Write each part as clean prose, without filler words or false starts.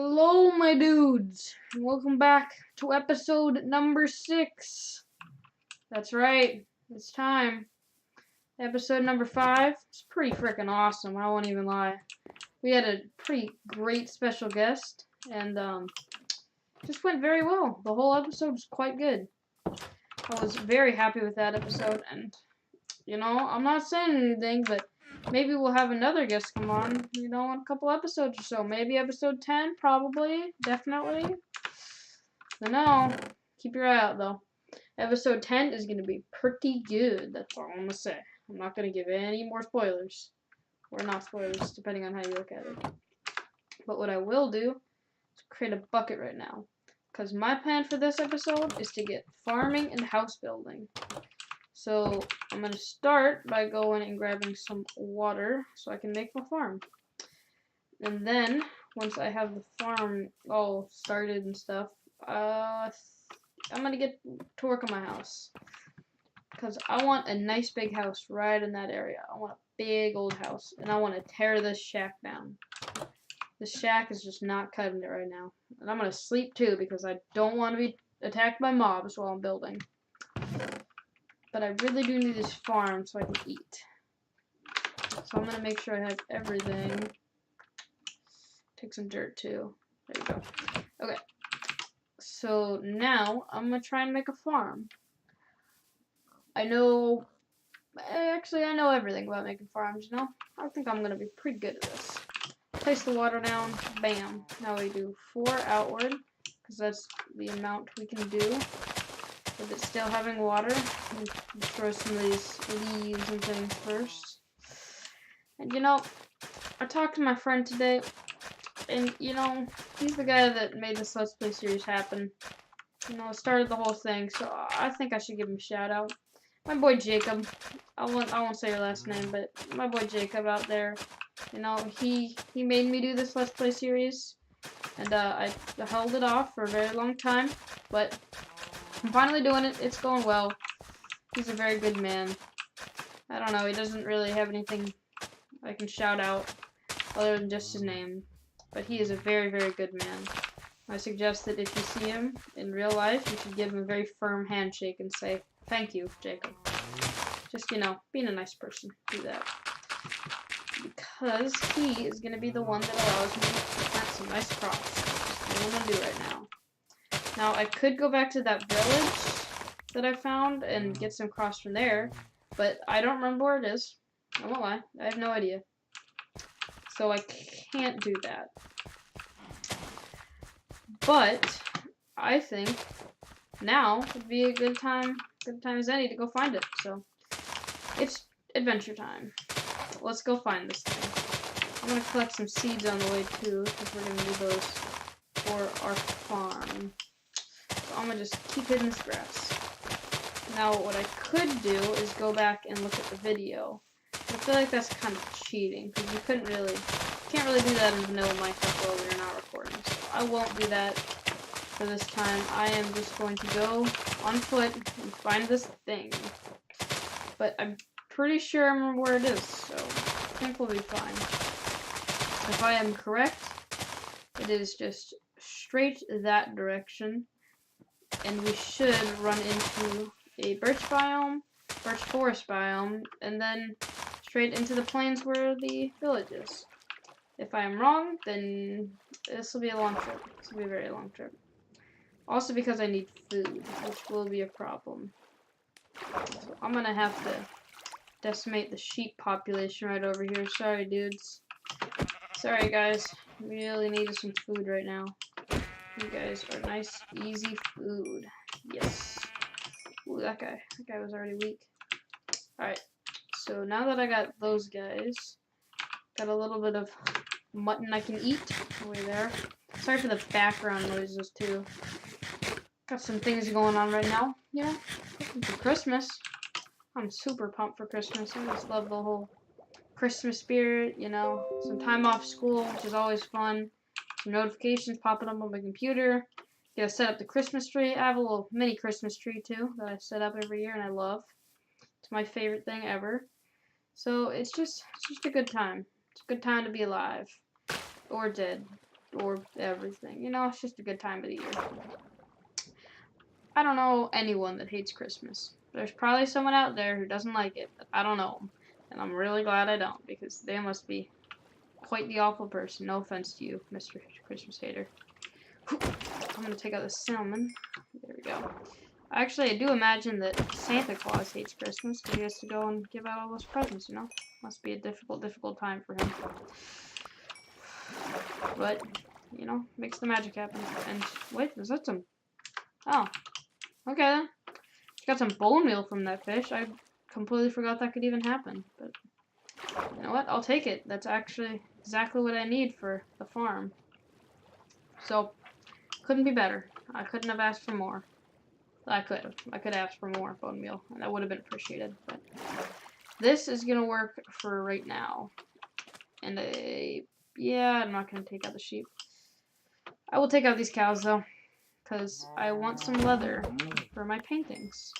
Hello, my dudes, and welcome back to episode number 6. That's right, it's time. Episode number 5 is pretty freaking awesome, I won't even lie. We had a pretty great special guest, and just went very well. The whole episode was quite good. I was very happy with that episode, and, I'm not saying anything, but maybe we'll have another guest come on, in a couple episodes or so. Maybe episode 10, probably, definitely. I know. Keep your eye out, though. Episode 10 is going to be pretty good. That's all I'm going to say. I'm not going to give any more spoilers. Or not spoilers, depending on how you look at it. But what I will do is create a bucket right now. Because my plan for this episode is to get farming and house building. So I'm going to start by going and grabbing some water so I can make my farm. And then, once I have the farm all started and stuff, I'm going to get to work on my house. Because I want a nice big house right in that area. I want a big old house. And I want to tear this shack down. This shack is just not cutting it right now. And I'm going to sleep too because I don't want to be attacked by mobs while I'm building. But I really do need this farm so I can eat. So I'm going to make sure I have everything. Take some dirt too. There you go. Okay. So now I'm going to try and make a farm. I know everything about making farms, I think I'm going to be pretty good at this. Place the water down. Bam. Now we do 4 outward because that's the amount we can do. With it still having water, throw some of these leaves and things first. And I talked to my friend today, and he's the guy that made this Let's Play series happen. Started the whole thing, so I think I should give him a shout out. My boy Jacob, I won't say your last name, but my boy Jacob out there, he made me do this Let's Play series, and I held it off for a very long time, but I'm finally doing it. It's going well. He's a very good man. I don't know. He doesn't really have anything I can shout out other than just his name. But he is a very, very good man. I suggest that if you see him in real life, you should give him a very firm handshake and say, "Thank you, Jacob." Just, being a nice person. Do that. Because he is going to be the one that allows me to plant some nice crops. That's what I'm going to do right now. Now, I could go back to that village that I found and get some crops from there, but I don't remember where it is. I won't lie. I have no idea. So I can't do that. But I think now would be a good time as any to go find it. So it's adventure time. Let's go find this thing. I'm going to collect some seeds on the way too, because we're going to do those for our farm. I'm going to just keep hitting this grass. Now, what I could do is go back and look at the video. I feel like that's kind of cheating, because you can't really do that in vanilla Minecraft while we're not recording. So I won't do that for this time. I am just going to go on foot and find this thing. But I'm pretty sure I remember where it is, so I think we'll be fine. If I am correct, it is just straight that direction. And we should run into a birch forest biome, and then straight into the plains where the village is. If I am wrong, then this will be a long trip. This will be a very long trip. Also because I need food, which will be a problem. So I'm gonna have to decimate the sheep population right over here. Sorry, dudes. Sorry, guys. Really needed some food right now. You guys are nice, easy food. Yes. Ooh, that guy was already weak. Alright, so now that I got those guys, got a little bit of mutton I can eat over there. Sorry for the background noises too. Got some things going on right now, looking for Christmas. I'm super pumped for Christmas. I just love the whole Christmas spirit, some time off school, which is always fun. Some notifications popping up on my computer. Gotta set up the Christmas tree. I have a little mini Christmas tree too that I set up every year and I love. It's my favorite thing ever. So it's just a good time. It's a good time to be alive. Or dead. or everything. You know, it's just a good time of the year. I don't know anyone that hates Christmas. There's probably someone out there who doesn't like it, but I don't know them. And I'm really glad I don't, because they must be quite the awful person. No offense to you, Mr. Christmas hater. I'm gonna take out the cinnamon. There we go. Actually, I do imagine that Santa Claus hates Christmas because he has to go and give out all those presents, you know? Must be a difficult time for him. But, you know, makes the magic happen. And, wait, is that some... Oh. Okay, then. Got some bone meal from that fish. I completely forgot that could even happen. But, you know what? I'll take it. That's actually exactly what I need for the farm. So, couldn't be better. I couldn't have asked for more. I could have. I could have asked for more bone meal, and that would have been appreciated. But this is gonna work for right now. And yeah, I'm not gonna take out the sheep. I will take out these cows though, because I want some leather for my paintings.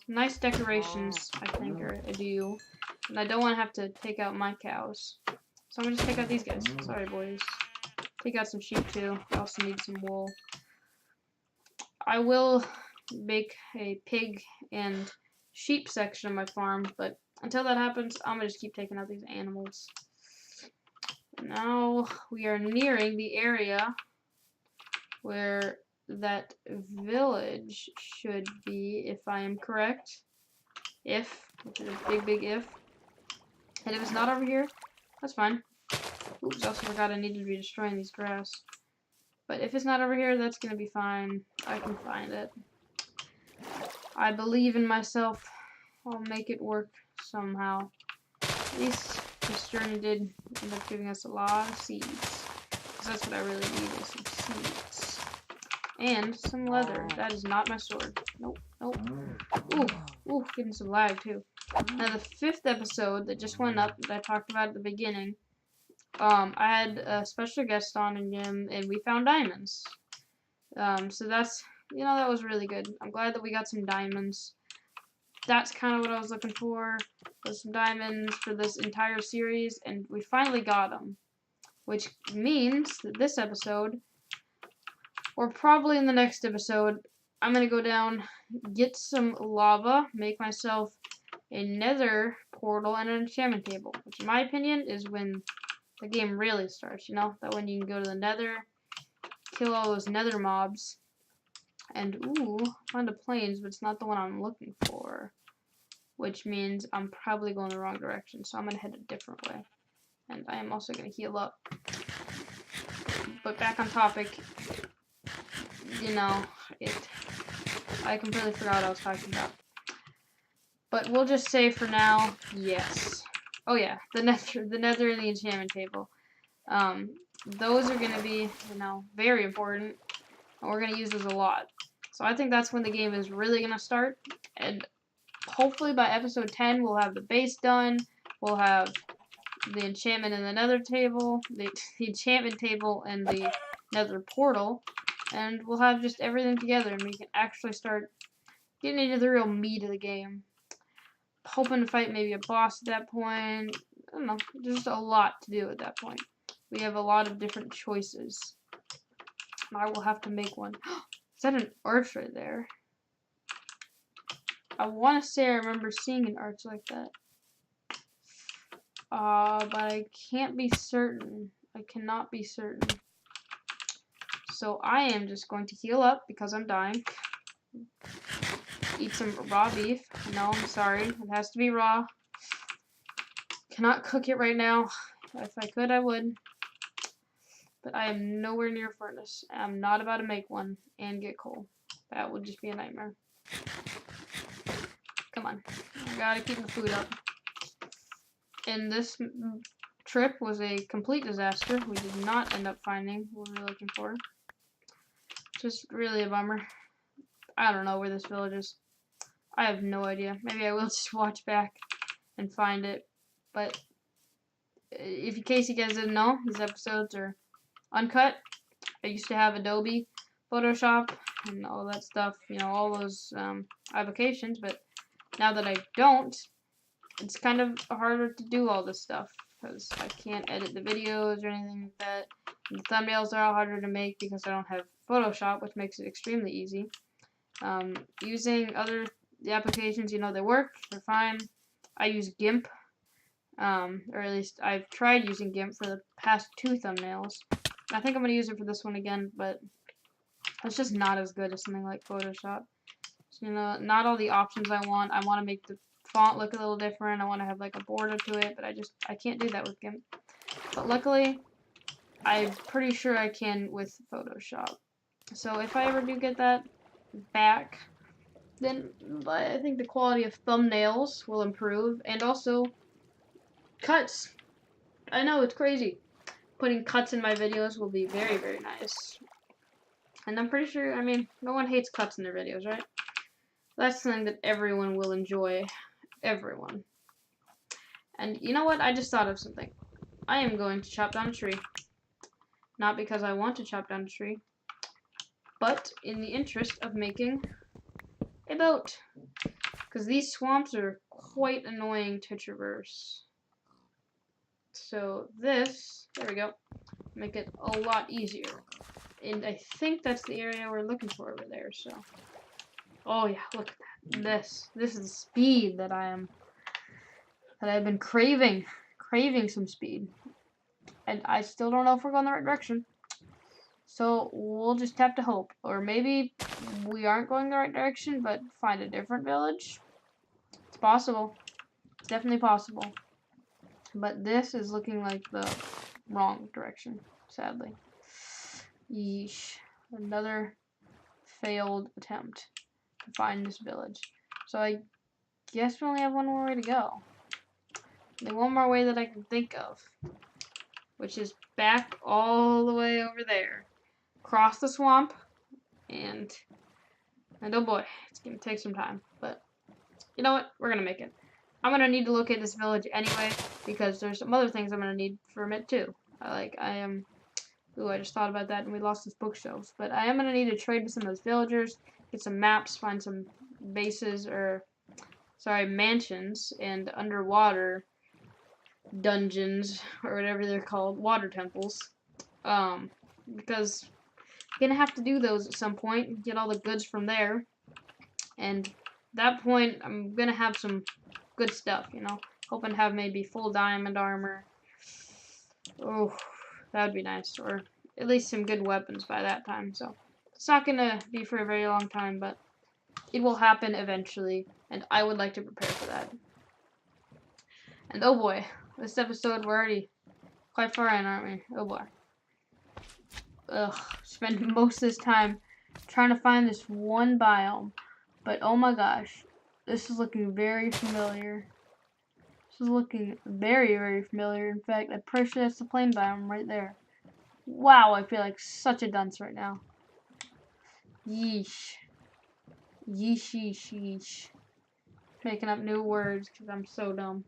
Nice decorations, I think, are due. And I don't want to have to take out my cows. So I'm gonna just take out these guys. Sorry, boys. Take out some sheep too. I also need some wool. I will make a pig and sheep section of my farm, but until that happens, I'm gonna just keep taking out these animals. Now we are nearing the area where that village should be, if I am correct. If, which is a big if. And if it's not over here, that's fine. Oops, I also forgot I needed to be destroying these grass. But if it's not over here, that's gonna be fine. I can find it. I believe in myself. I'll make it work somehow. At least this journey did end up giving us a lot of seeds. Because that's what I really need, is some seeds. And some leather. That is not my sword. Nope, nope. Ooh, getting some lag too. Now the 5th episode that just went up, that I talked about at the beginning, I had a special guest on in him, and we found diamonds. So that's, you know, that was really good. I'm glad that we got some diamonds. That's kind of what I was looking for, was some diamonds for this entire series, and we finally got them. Which means that this episode, or probably in the next episode, I'm going to go down, get some lava, make myself a nether portal and an enchantment table. Which in my opinion is when the game really starts, you know? That when you can go to the nether, kill all those nether mobs, and ooh, find a plains, but it's not the one I'm looking for. Which means I'm probably going the wrong direction, so I'm going to head a different way. And I am also going to heal up. But back on topic, you know, I completely forgot what I was talking about. But we'll just say for now, yes. Oh yeah, the nether and the enchantment table. Those are going to be, you know, very important. And we're going to use those a lot. So I think that's when the game is really going to start. And hopefully by episode 10, we'll have the base done. We'll have the enchantment and the nether table, the enchantment table and the nether portal. And we'll have just everything together, and we can actually start getting into the real meat of the game. Hoping to fight maybe a boss at that point. I don't know. There's just a lot to do at that point. We have a lot of different choices. I will have to make one. Is that an arch right there? I want to say I remember seeing an arch like that. But I can't be certain. I cannot be certain. So I am just going to heal up because I'm dying. Eat some raw beef. No, I'm sorry. It has to be raw. Cannot cook it right now. If I could, I would. But I am nowhere near a furnace. I'm not about to make one and get coal. That would just be a nightmare. Come on. I gotta keep the food up. And this trip was a complete disaster. We did not end up finding what we were looking for. Just really a bummer. I don't know where this village is. I have no idea. Maybe I will just watch back and find it. But if in case you guys didn't know, these episodes are uncut. I used to have Adobe Photoshop and all that stuff, you know, all those applications, but now that I don't, it's kind of harder to do all this stuff. because I can't edit the videos or anything like that. And the thumbnails are all harder to make because I don't have Photoshop, which makes it extremely easy. Using the applications, you know, they work, they're fine. I use GIMP, or at least I've tried using GIMP for the past 2 thumbnails. I think I'm going to use it for this one again, but it's just not as good as something like Photoshop. So, you know, not all the options I want. I want to make the font look a little different. I want to have like a border to it, but I can't do that with GIMP. But luckily, I'm pretty sure I can with Photoshop. So if I ever do get that back, then I think the quality of thumbnails will improve, and also cuts. I know, it's crazy. Putting cuts in my videos will be very, very nice. And I'm pretty sure, I mean, no one hates cuts in their videos, right? That's something that everyone will enjoy. Everyone. And you know what? I just thought of something. I am going to chop down a tree. Not because I want to chop down a tree, but in the interest of making a boat. Because these swamps are quite annoying to traverse. So this, there we go, make it a lot easier. And I think that's the area we're looking for over there, so. Oh yeah, look at that. This is the speed that I've been craving some speed. And I still don't know if we're going the right direction. So we'll just have to hope. Or maybe we aren't going the right direction, but find a different village. It's possible. It's definitely possible. But this is looking like the wrong direction, sadly. Yeesh. Another failed attempt to find this village. So I guess we only have one more way to go. The one more way that I can think of, which is back all the way over there. Cross the swamp, and oh boy, it's gonna take some time, but you know what? We're gonna make it. I'm gonna need to locate this village anyway, because there's some other things I'm gonna need from it too. Ooh, I just thought about that and we lost this bookshelves. But I am gonna need to trade with some of those villagers, get some maps, find some bases, mansions, and underwater dungeons, or whatever they're called, water temples. Because I'm gonna have to do those at some point, get all the goods from there. And at that point, I'm gonna have some good stuff, you know. Hoping to have maybe full diamond armor. Oh, that would be nice. Or at least some good weapons by that time. So it's not gonna be for a very long time, but it will happen eventually. And I would like to prepare for that. And oh boy, this episode, we're already quite far in, aren't we? Oh boy. Ugh, spent most of this time trying to find this one biome. But oh my gosh, this is looking very familiar. This is looking very, very familiar. In fact, I'm pretty sure that's the plain biome right there. Wow, I feel like such a dunce right now. Yeesh. Yeesh, yeesh, yeesh. Making up new words because I'm so dumb.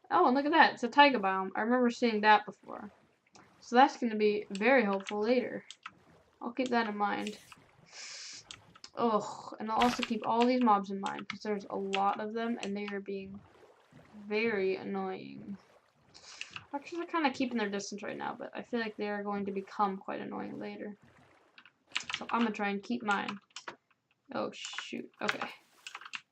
Oh, and look at that. It's a taiga biome. I remember seeing that before. So that's going to be very helpful later. I'll keep that in mind. Oh, and I'll also keep all these mobs in mind because there's a lot of them and they are being very annoying. Actually, they're kind of keeping their distance right now, but I feel like they are going to become quite annoying later. So I'm going to try and keep mine. Oh, shoot. Okay.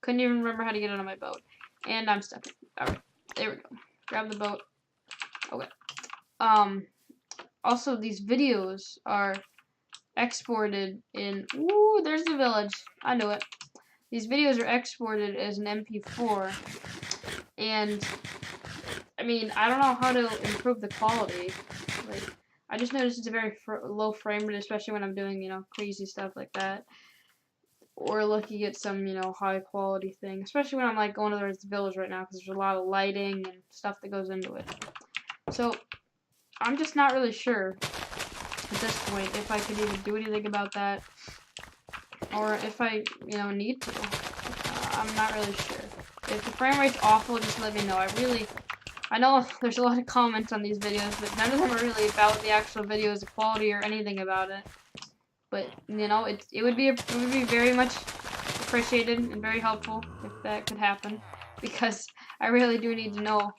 Couldn't even remember how to get out of my boat. And I'm stuck. Alright. There we go. Grab the boat. Okay. Also, these videos are exported in... Ooh, there's the village. I knew it. These videos are exported as an MP4. And, I mean, I don't know how to improve the quality. Like, I just noticed it's a very low frame rate, especially when I'm doing, you know, crazy stuff like that. Or looking at some, you know, high quality thing. Especially when I'm, like, going to the village right now, because there's a lot of lighting and stuff that goes into it. So, I'm just not really sure at this point if I could even do anything about that. Or if I, you know, need to. I'm not really sure. If the frame rate's awful, just let me know. I know there's a lot of comments on these videos, but none of them are really about the actual videos, the quality, or anything about it. But, you know, it would be very much appreciated and very helpful if that could happen. Because I really do need to know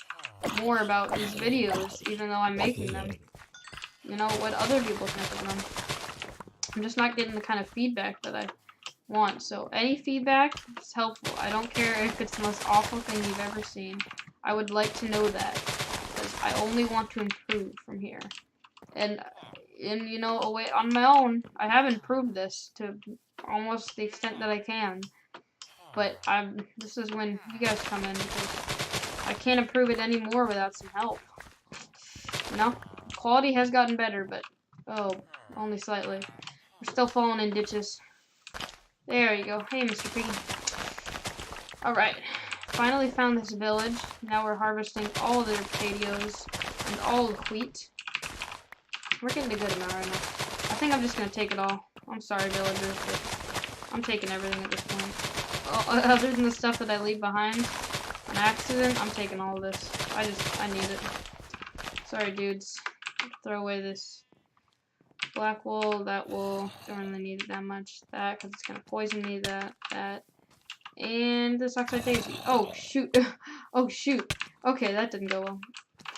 more about these videos, even though I'm making them. You know, what other people think of them. I'm just not getting the kind of feedback that I want. So any feedback is helpful. I don't care if it's the most awful thing you've ever seen. I would like to know that, because I only want to improve from here. And you know, on my own, I have improved this to almost the extent that I can. But this is when you guys come in, because I can't improve it anymore without some help. You know, quality has gotten better, but only slightly. We're still falling in ditches. There you go. Hey, Mr. Piggy. Alright. Finally found this village. Now we're harvesting all of their potatoes and all of the wheat. We're getting a good amount right now. I think I'm just going to take it all. I'm sorry, villagers, but I'm taking everything at this point. Other than the stuff that I leave behind on accident, I'm taking all of this. I need it. Sorry, dudes. Throw away this black wool, that wool. Don't really need it that much. That, because it's going to poison me. That. And this oxide daisy. Oh, shoot. Oh, shoot. Okay, that didn't go well.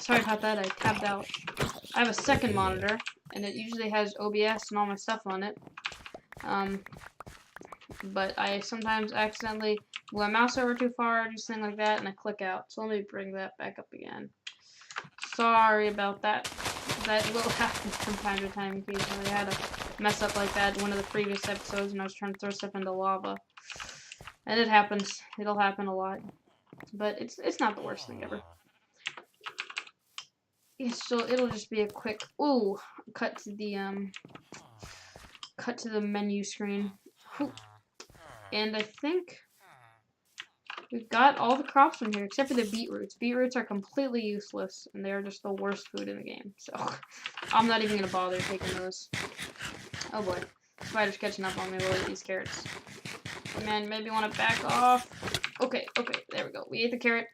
Sorry about that. I tabbed out. I have a second monitor, and it usually has OBS and all my stuff on it. But I sometimes accidentally move my mouse over too far, just something like that, and I click out. So let me bring that back up again. Sorry about that. That will happen from time to time occasionally. I had a mess up like that in one of the previous episodes when I was trying to throw stuff into lava. And it happens. It'll happen a lot. But it's not the worst thing ever. It'll just be a quick cut to the menu screen. And I think we've got all the crops from here except for the beetroots. Beetroots are completely useless, and they are just the worst food in the game. So I'm not even gonna bother taking those. Oh boy, spider's catching up on me. We'll eat these carrots. Man, maybe want to back off. Okay, there we go. We ate the carrot.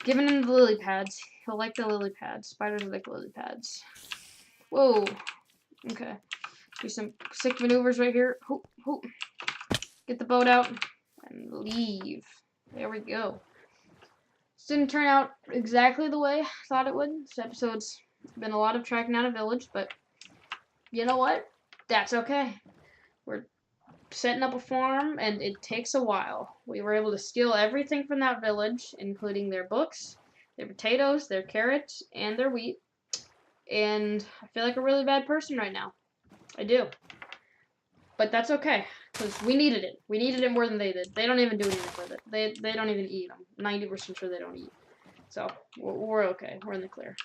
Giving him the lily pads. He'll like the lily pads. Spiders like lily pads. Whoa. Okay. Do some sick maneuvers right here. Get the boat out and leave. There we go. This didn't turn out exactly the way I thought it would. This episode's been a lot of tracking down a village, but you know what? That's okay. We're setting up a farm, and it takes a while. We were able to steal everything from that village, including their books, their potatoes, their carrots, and their wheat. And I feel like a really bad person right now. I do. But that's okay, because we needed it. We needed it more than they did. They don't even do anything with it. They don't even eat them. 90% sure they don't eat. So, we're okay. We're in the clear.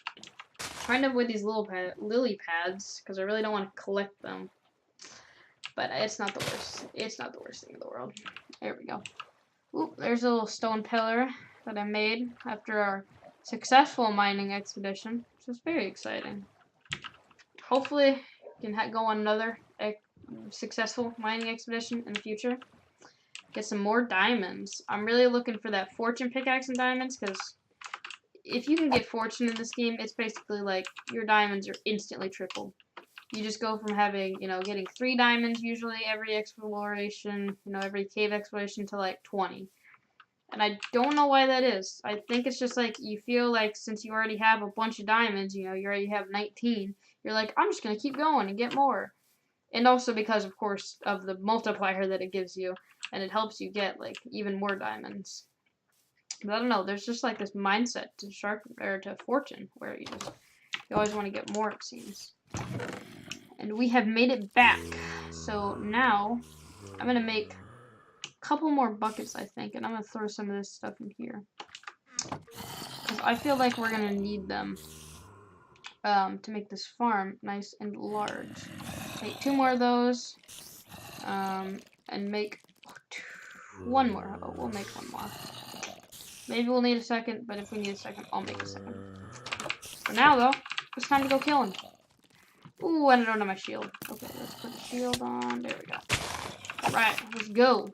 Trying to avoid these lily pads, because I really don't want to collect them. But it's not the worst. It's not the worst thing in the world. There we go. Oop, there's a little stone pillar that I made after our successful mining expedition, which was very exciting. Hopefully, we can go on another successful mining expedition in the future. Get some more diamonds. I'm really looking for that fortune pickaxe and diamonds, because if you can get fortune in this game, it's basically like your diamonds are instantly tripled. You just go from having, getting 3 diamonds usually every exploration, every cave exploration to like 20. And I don't know why that is. I think it's just like you feel like since you already have a bunch of diamonds, you already have 19, you're like, I'm just going to keep going and get more. And also because, of course, of the multiplier that it gives you, and it helps you get like even more diamonds. But I don't know, there's just like this mindset to fortune where you always want to get more, it seems. And we have made it back. So now I'm going to make a couple more buckets, I think. And I'm going to throw some of this stuff in here. Because I feel like we're going to need them to make this farm nice and large. Take 2 more of those. And make 1 more. Oh, we'll make 1 more. Maybe we'll need a second, but if we need a second, I'll make a second. For now, though, it's time to go kill him. Ooh, and I don't have my shield. Okay, let's put the shield on. There we go. Alright, let's go.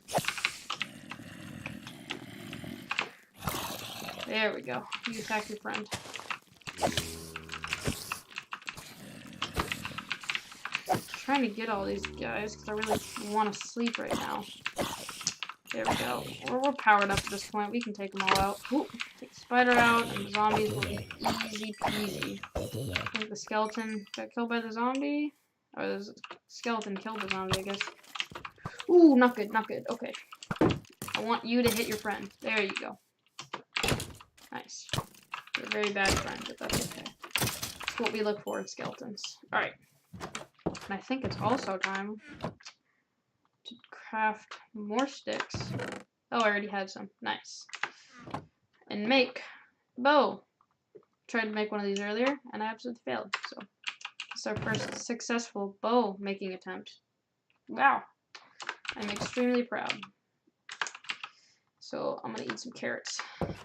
There we go. You attack your friend. Trying to get all these guys because I really want to sleep right now. There we go. We're powered up at this point. We can take them all out. Ooh, take spider out, and the zombies will be easy peasy. I think the skeleton got killed by the zombie. Or the skeleton killed the zombie, I guess. Ooh, not good, not good. Okay. I want you to hit your friend. There you go. Nice. You're a very bad friend, but that's okay. That's what we look for in skeletons. Alright. And I think it's also time to craft more sticks. Oh, I already had some. Nice. And make a bow. Tried to make one of these earlier, and I absolutely failed. So, it's our first successful bow making attempt. Wow. I'm extremely proud. So, I'm gonna eat some carrots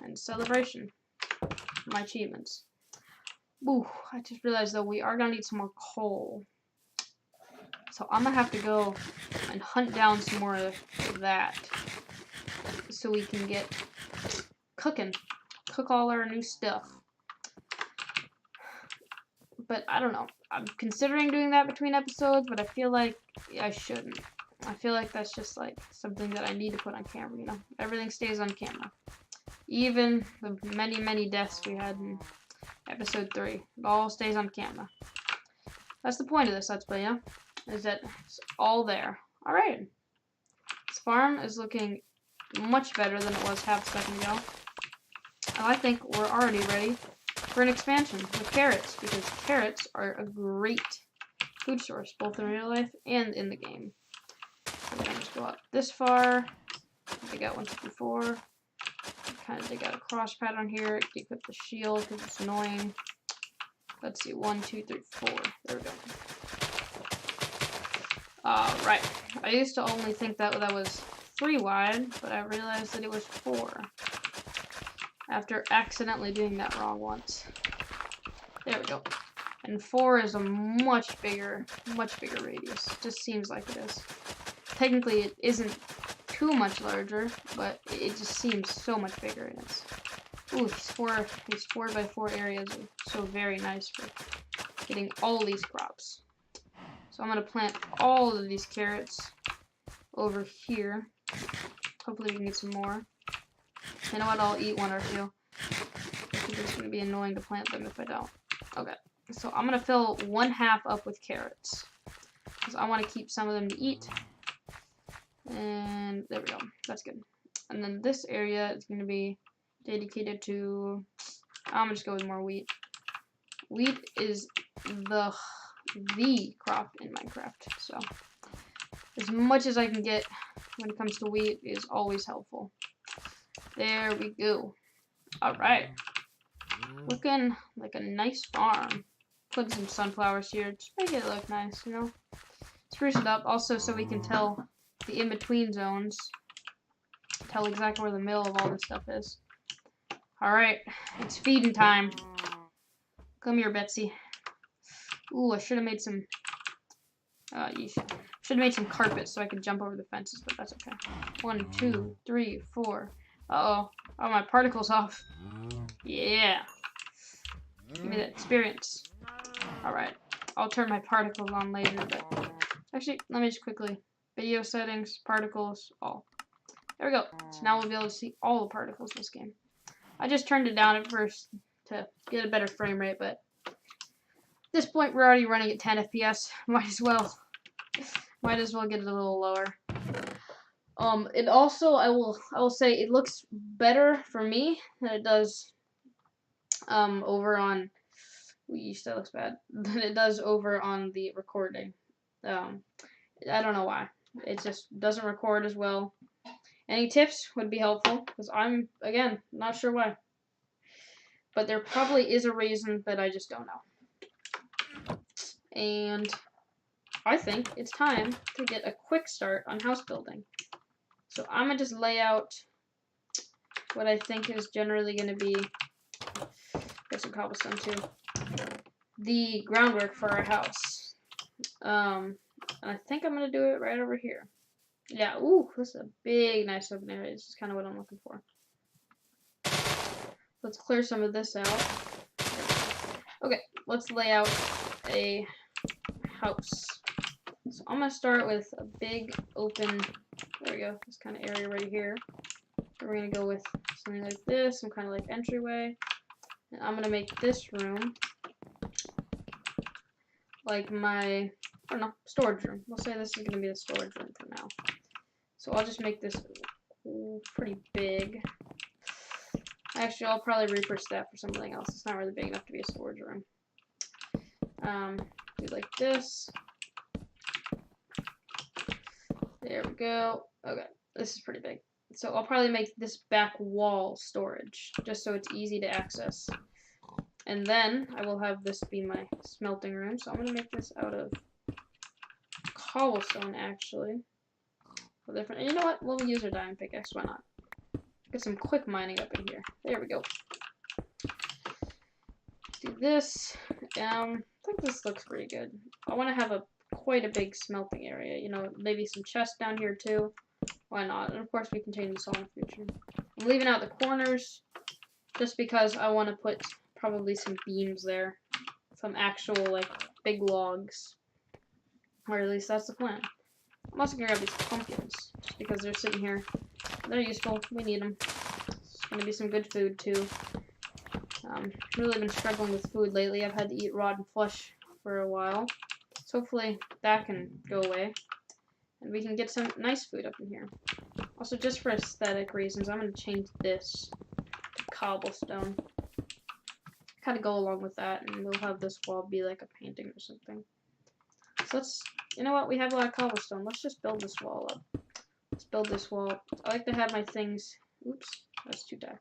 in celebration of my achievements. Ooh, I just realized though we are gonna need some more coal. So, I'm gonna have to go and hunt down some more of that so we can get cooking. Cook all our new stuff. But I don't know. I'm considering doing that between episodes, but I feel like I shouldn't. I feel like that's just like something that I need to put on camera, you know? Everything stays on camera. Even the many, many deaths we had in episode 3. It all stays on camera. That's the point of this Let's Play, yeah? Is that it's all there. Alright. This farm is looking much better than it was half a second ago. And I think we're already ready for an expansion with carrots, because carrots are a great food source, both in real life and in the game. So we're gonna just go up this far, dig out 1, 2, 3, 4, kind of dig out a cross pattern here, equip the shield because it's annoying. Let's see, 1, 2, 3, 4. There we go. Right. I used to only think that that was 3 wide, but I realized that it was 4. After accidentally doing that wrong once. There we go. And 4 is a much bigger radius. It just seems like it is. Technically, it isn't too much larger, but it just seems so much bigger. And it's, ooh, these 4 by 4 areas are so very nice for getting all these crops. So I'm gonna plant all of these carrots over here. Hopefully we can get some more. You know what? I'll eat 1 or 2. It's gonna be annoying to plant them if I don't. Okay. So I'm gonna fill 1/2 up with carrots, because I want to keep some of them to eat. And there we go. That's good. And then this area is going to be dedicated to... I'm going to just go with more wheat. Wheat is the crop in Minecraft. So as much as I can get when it comes to wheat is always helpful. There we go. Alright. Looking like a nice farm. Put some sunflowers here. Just make it look nice, you know? Spruce it up. Also so we can tell the in-between zones. Tell exactly where the middle of all this stuff is. Alright. It's feeding time. Come here, Betsy. Ooh, I should have made some... should have made some carpet so I could jump over the fences, but that's okay. 1, 2, 3, 4. Uh-oh. Oh, my particle's off. Yeah. Give me that experience. Alright. I'll turn my particles on later, but... Actually, let me just quickly... Video settings, particles, all. There we go. So now we'll be able to see all the particles in this game. I just turned it down at first to get a better frame rate, but... At this point, we're already running at 10 FPS. Might as well get it a little lower. It also, I will say, it looks better for me than it does, over on, that looks bad, than it does over on the recording. I don't know why. It just doesn't record as well. Any tips would be helpful, because I'm, again, not sure why. But there probably is a reason, but I just don't know. And I think it's time to get a quick start on house building. So I'm going to just lay out what I think is generally going to be, get some cobblestone too, the groundwork for our house. And I think I'm going to do it right over here. Yeah, ooh, this is a big, nice open area. This is kind of what I'm looking for. Let's clear some of this out. Okay, let's lay out a house. So I'm going to start with a big open, there we go, this kind of area right here. So we're going to go with something like this, some kind of like entryway. And I'm gonna make this room like my, I don't know, storage room. We'll say this is gonna be the storage room for now. So I'll just make this pretty big. Actually, I'll probably repurpose that for something else. It's not really big enough to be a storage room. Do like this. There we go. Okay, this is pretty big. So I'll probably make this back wall storage, just so it's easy to access. And then I will have this be my smelting room. So I'm going to make this out of cobblestone, actually. Different. And you know what? We'll use our diamond pickaxe. Why not? Get some quick mining up in here. There we go. Do this. I think this looks pretty good. I want to have quite a big smelting area. You know, maybe some chests down here too. Why not? And of course we can change this all in the future. I'm leaving out the corners just because I want to put probably some beams there. Some actual, like, big logs. Or at least that's the plan. I'm also going to grab these pumpkins just because they're sitting here. They're useful. We need them. It's going to be some good food too. Really been struggling with food lately. I've had to eat rotten flesh for a while. So hopefully that can go away. And we can get some nice food up in here. Also, just for aesthetic reasons, I'm going to change this to cobblestone. Kind of go along with that, and we'll have this wall be like a painting or something. So you know what, we have a lot of cobblestone. Let's just build this wall up. Let's build this wall. I like to have my things, oops, that's too tight.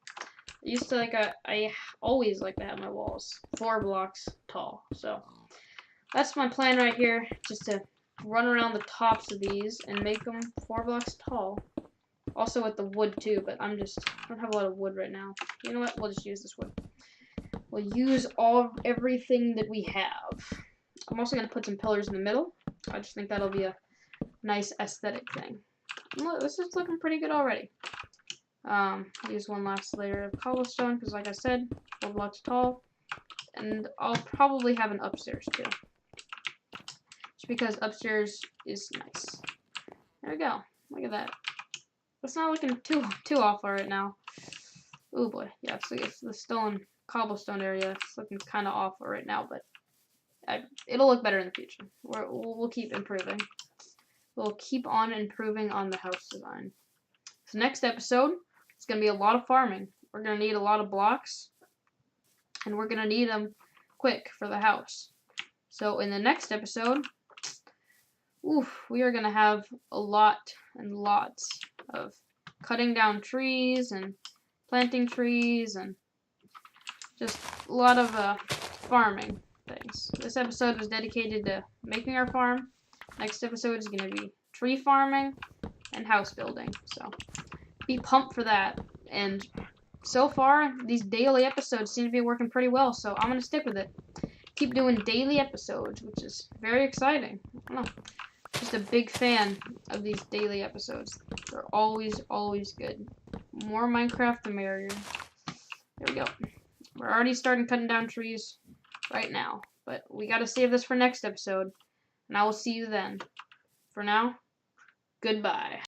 I always like to have my walls 4 blocks tall. So that's my plan right here, just to run around the tops of these and make them 4 blocks tall. Also with the wood too, but I don't have a lot of wood right now. You know what, we'll just use this wood. We'll use everything that we have. I'm also going to put some pillars in the middle. I just think that'll be a nice aesthetic thing. Look, this is looking pretty good already. Use one last layer of cobblestone because, like I said, 4 blocks tall. And I'll probably have an upstairs too. Just because upstairs is nice. There we go. Look at that. It's not looking too awful right now. Oh boy, yeah, it's the stone cobblestone area. It's looking kind of awful right now, but it'll look better in the future. We'll keep improving. We'll keep on improving on the house design. So next episode, it's going to be a lot of farming. We're going to need a lot of blocks, and we're going to need them quick for the house. So in the next episode, we are going to have a lot and lots of cutting down trees and planting trees and just a lot of farming things. This episode was dedicated to making our farm. Next episode is going to be tree farming and house building. So be pumped for that. And so far, these daily episodes seem to be working pretty well, so I'm going to stick with it. Keep doing daily episodes, which is very exciting. I don't know. Just a big fan of these daily episodes. They're always good. More Minecraft, the merrier. There we go. We're already starting cutting down trees right now, but we got to save this for next episode, and I will see you then. For now, goodbye.